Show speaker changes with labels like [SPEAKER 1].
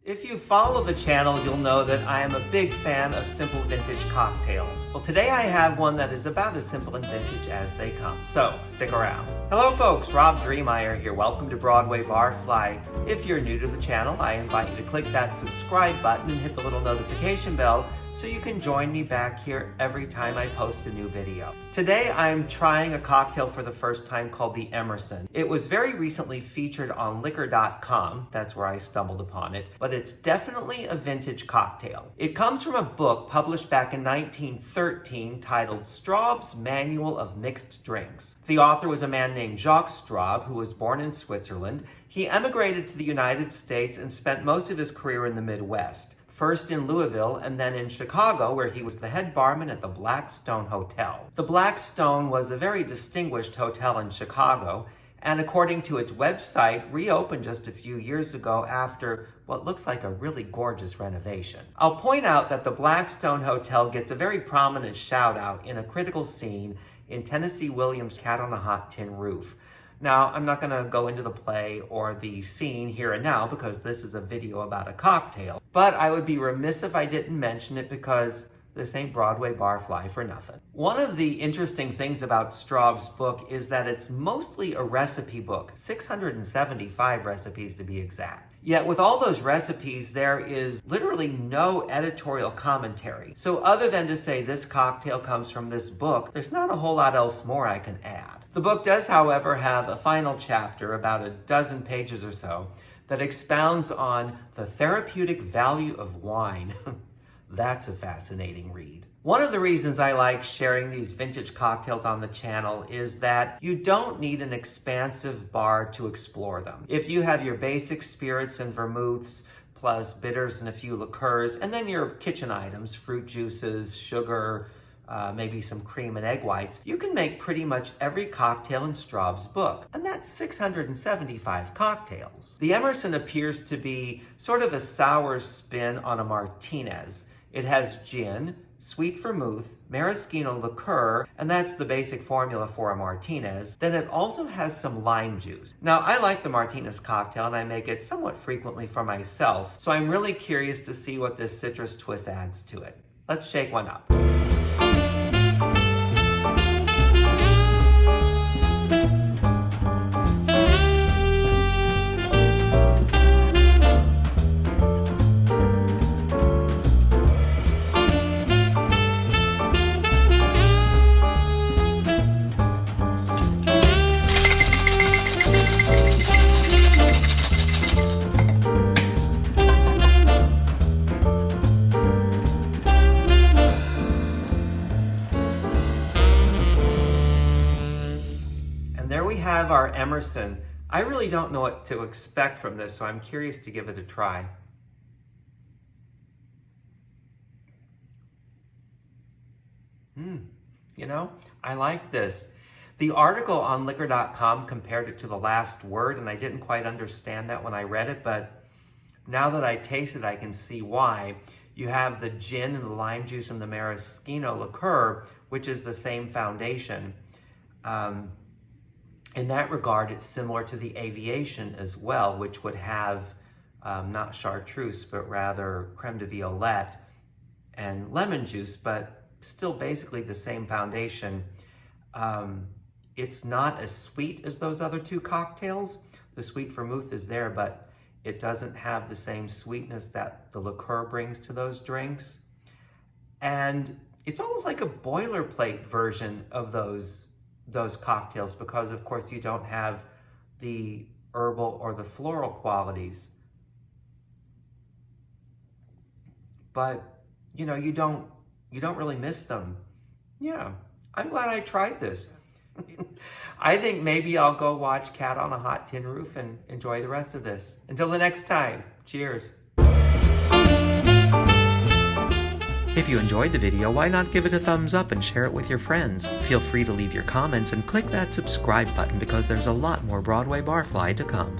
[SPEAKER 1] If you follow the channel, you'll know that I am a big fan of simple vintage cocktails. Well, today I have one that is about as simple and vintage as they come, so stick around. Hello folks, Rob Dreemeyer here. Welcome to Broadway Barfly. If you're new to the channel, I invite you to click that subscribe button and hit the little notification bell so you can join me back here every time I post a new video. Today I'm trying a cocktail for the first time called the Emerson. It was very recently featured on liqueur.com, that's where I stumbled upon it, but it's definitely a vintage cocktail. It comes from a book published back in 1913 titled Straub's Manual of Mixed Drinks. The author was a man named Jacques Straub, who was born in Switzerland. He emigrated to the United States and spent most of his career in the Midwest. First in Louisville and then in Chicago, where he was the head barman at the Blackstone Hotel. The Blackstone was a very distinguished hotel in Chicago, and according to its website, reopened just a few years ago after what looks like a really gorgeous renovation. I'll point out that the Blackstone Hotel gets a very prominent shout out in a critical scene in Tennessee Williams' Cat on a Hot Tin Roof. Now, I'm not going to go into the play or the scene here and now because this is a video about a cocktail, but I would be remiss if I didn't mention it because this ain't Broadway Barfly for nothing. One of the interesting things about Straub's book is that it's mostly a recipe book, 675 recipes to be exact. Yet with all those recipes, there is literally no editorial commentary. So other than to say this cocktail comes from this book, there's not a whole lot else more I can add. The book does, however, have a final chapter, about a dozen pages or so, that expounds on the therapeutic value of wine. That's a fascinating read. One of the reasons I like sharing these vintage cocktails on the channel is that you don't need an expansive bar to explore them. If you have your basic spirits and vermouths, plus bitters and a few liqueurs, and then your kitchen items, fruit juices, sugar, maybe some cream and egg whites, you can make pretty much every cocktail in Straub's book, and that's 675 cocktails. The Emerson appears to be sort of a sour spin on a Martinez. It has gin, sweet vermouth, maraschino liqueur, and that's the basic formula for a Martinez. Then it also has some lime juice. Now, I like the Martinez cocktail and I make it somewhat frequently for myself, so I'm really curious to see what this citrus twist adds to it. Let's shake one up. There we have our Emerson. I really don't know what to expect from this, so I'm curious to give it a try. You know, I like this. The article on liqueur.com compared it to the last word, and I didn't quite understand that when I read it, but now that I taste it, I can see why. You have the gin and the lime juice and the maraschino liqueur, which is the same foundation. In that regard, it's similar to the Aviation as well, which would have not chartreuse, but rather creme de violette and lemon juice, but still basically the same foundation. It's not as sweet as those other two cocktails. The sweet vermouth is there, but it doesn't have the same sweetness that the liqueur brings to those drinks. And it's almost like a boilerplate version of those cocktails because of course you don't have the herbal or the floral qualities, but you know, you don't really miss them. Yeah, I'm glad I tried this. I think maybe I'll go watch Cat on a Hot Tin Roof and enjoy the rest of this. Until the next time, cheers. If you enjoyed the video, why not give it a thumbs up and share it with your friends? Feel free to leave your comments and click that subscribe button because there's a lot more Broadway Barfly to come.